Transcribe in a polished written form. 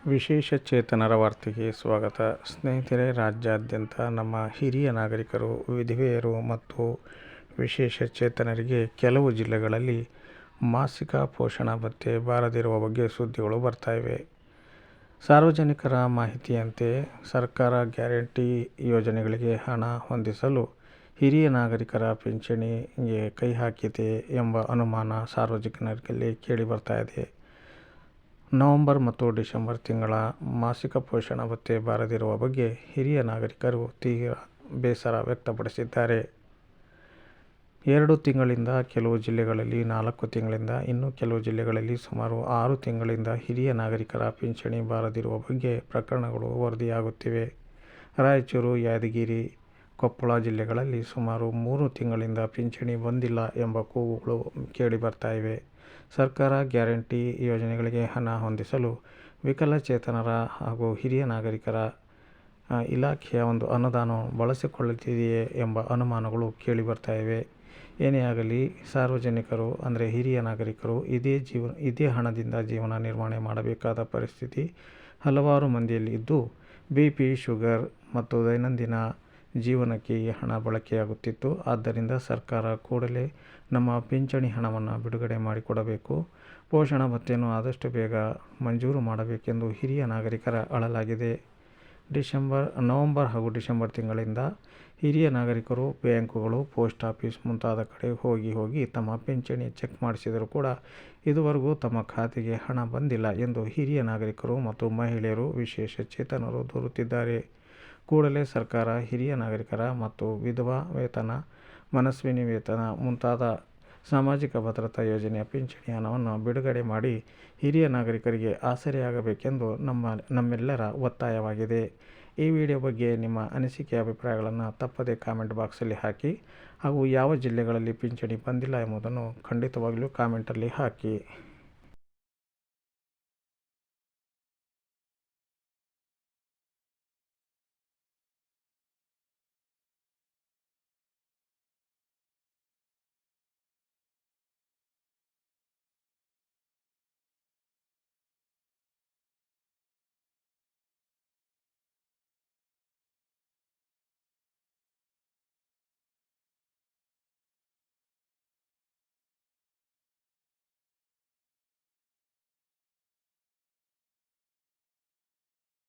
ವಿಶೇಷ ಚೇತನರ ವಾರ್ತೆಗೆ ಸ್ವಾಗತ. ಸ್ನೇಹಿತರೆ, ರಾಜ್ಯಾದ್ಯಂತ ನಮ್ಮ ಹಿರಿಯ ನಾಗರಿಕರು, ವಿಧವೆಯರು ಮತ್ತು ವಿಶೇಷ ಚೇತನರಿಗೆ ಕೆಲವು ಜಿಲ್ಲೆಗಳಲ್ಲಿ ಮಾಸಿಕ ಪೋಷಣ ಭತ್ಯೆ ಬಾರದಿರುವ ಬಗ್ಗೆ ಸುದ್ದಿಗಳು ಬರ್ತಾಯಿವೆ. ಸಾರ್ವಜನಿಕರ ಮಾಹಿತಿಯಂತೆ ಸರ್ಕಾರ ಗ್ಯಾರಂಟಿ ಯೋಜನೆಗಳಿಗೆ ಹಣ ಹೊಂದಿಸಲು ಹಿರಿಯ ನಾಗರಿಕರ ಪಿಂಚಣಿಗೆ ಕೈ ಹಾಕಿದೆ ಎಂಬ ಅನುಮಾನ ಸಾರ್ವಜನಿಕರಲ್ಲಿ ಕೇಳಿಬರ್ತಾಯಿದೆ. ನವೆಂಬರ್ ಮತ್ತು ಡಿಸೆಂಬರ್ ತಿಂಗಳ ಮಾಸಿಕ ಪೋಷಣ ಭತ್ಯೆ ಬಾರದಿರುವ ಬಗ್ಗೆ ಹಿರಿಯ ನಾಗರಿಕರು ತೀವ್ರ ಬೇಸರ ವ್ಯಕ್ತಪಡಿಸಿದ್ದಾರೆ. 2 ತಿಂಗಳಿಂದ, ಕೆಲವು ಜಿಲ್ಲೆಗಳಲ್ಲಿ 4 ತಿಂಗಳಿಂದ, ಇನ್ನು ಕೆಲವು ಜಿಲ್ಲೆಗಳಲ್ಲಿ ಸುಮಾರು 6 ತಿಂಗಳಿಂದ ಹಿರಿಯ ನಾಗರಿಕರ ಪಿಂಚಣಿ ಬಾರದಿರುವ ಬಗ್ಗೆ ಪ್ರಕರಣಗಳು ವರದಿಯಾಗುತ್ತಿವೆ. ರಾಯಚೂರು, ಯಾದಗಿರಿ, ಕೊಪ್ಪಳ ಜಿಲ್ಲೆಗಳಲ್ಲಿ ಸುಮಾರು 3 ತಿಂಗಳಿಂದ ಪಿಂಚಣಿ ಬಂದಿಲ್ಲ ಎಂಬ ಕೂಗುಗಳು ಕೇಳಿಬರ್ತಾಯಿವೆ. ಸರ್ಕಾರ ಗ್ಯಾರಂಟಿ ಯೋಜನೆಗಳಿಗೆ ಹಣ ಹೊಂದಿಸಲು ವಿಕಲಚೇತನರ ಹಾಗೂ ಹಿರಿಯ ನಾಗರಿಕರ ಇಲಾಖೆಯ ಒಂದು ಅನುದಾನವನ್ನು ಬಳಸಿಕೊಳ್ಳುತ್ತಿದೆಯೇ ಎಂಬ ಅನುಮಾನಗಳು ಕೇಳಿಬರ್ತಾಯಿವೆ. ಏನೇ ಆಗಲಿ, ಸಾರ್ವಜನಿಕರು ಅಂದರೆ ಹಿರಿಯ ನಾಗರಿಕರು ಇದೇ ಹಣದಿಂದ ಜೀವನ ನಿರ್ವಹಣೆ ಮಾಡಬೇಕಾದ ಪರಿಸ್ಥಿತಿ ಹಲವಾರು ಮಂದಿಯಲ್ಲಿ ಇದ್ದು, BP, ಶುಗರ್ ಮತ್ತು ದೈನಂದಿನ ಜೀವನಕ್ಕೆ ಈ ಹಣ ಬಳಕೆಯಾಗುತ್ತಿತ್ತು. ಆದ್ದರಿಂದ ಸರ್ಕಾರ ಕೂಡಲೇ ನಮ್ಮ ಪಿಂಚಣಿ ಹಣವನ್ನು ಬಿಡುಗಡೆ ಮಾಡಿಕೊಡಬೇಕು, ಪೋಷಣ ಭತ್ಯೆಯನ್ನು ಆದಷ್ಟು ಬೇಗ ಮಂಜೂರು ಮಾಡಬೇಕೆಂದು ಹಿರಿಯ ನಾಗರಿಕರ ಅಳಲಾಗಿದೆ. ನವೆಂಬರ್ ಹಾಗೂ ಡಿಸೆಂಬರ್ ತಿಂಗಳಿಂದ ಹಿರಿಯ ನಾಗರಿಕರು ಬ್ಯಾಂಕುಗಳು, ಪೋಸ್ಟ್ ಆಫೀಸ್ ಮುಂತಾದ ಕಡೆ ಹೋಗಿ ತಮ್ಮ ಪಿಂಚಣಿ ಚೆಕ್ ಮಾಡಿಸಿದರೂ ಕೂಡ ಇದುವರೆಗೂ ತಮ್ಮ ಖಾತೆಗೆ ಹಣ ಬಂದಿಲ್ಲ ಎಂದು ಹಿರಿಯ ನಾಗರಿಕರು ಮತ್ತು ಮಹಿಳೆಯರು, ವಿಶೇಷ ಚೇತನರು ದೂರುತ್ತಿದ್ದಾರೆ. ಕೂಡಲೇ ಸರ್ಕಾರ ಹಿರಿಯ ನಾಗರಿಕರ ಮತ್ತು ವಿಧವಾ ವೇತನ, ಮನಸ್ವಿನಿ ವೇತನ ಮುಂತಾದ ಸಾಮಾಜಿಕ ಭದ್ರತಾ ಯೋಜನೆಯ ಪಿಂಚಣಿ ಹಣವನ್ನು ಬಿಡುಗಡೆ ಮಾಡಿ ಹಿರಿಯ ನಾಗರಿಕರಿಗೆ ಆಸರೆಯಾಗಬೇಕೆಂದು ನಮ್ಮೆಲ್ಲರ ಒತ್ತಾಯವಾಗಿದೆ. ಈ ವಿಡಿಯೋ ಬಗ್ಗೆ ನಿಮ್ಮ ಅನಿಸಿಕೆ, ಅಭಿಪ್ರಾಯಗಳನ್ನು ತಪ್ಪದೇ ಕಾಮೆಂಟ್ ಬಾಕ್ಸಲ್ಲಿ ಹಾಕಿ ಹಾಗೂ ಯಾವ ಜಿಲ್ಲೆಗಳಲ್ಲಿ ಪಿಂಚಣಿ ಬಂದಿಲ್ಲ ಎಂಬುದನ್ನು ಖಂಡಿತವಾಗಲೂ ಕಾಮೆಂಟಲ್ಲಿ ಹಾಕಿ.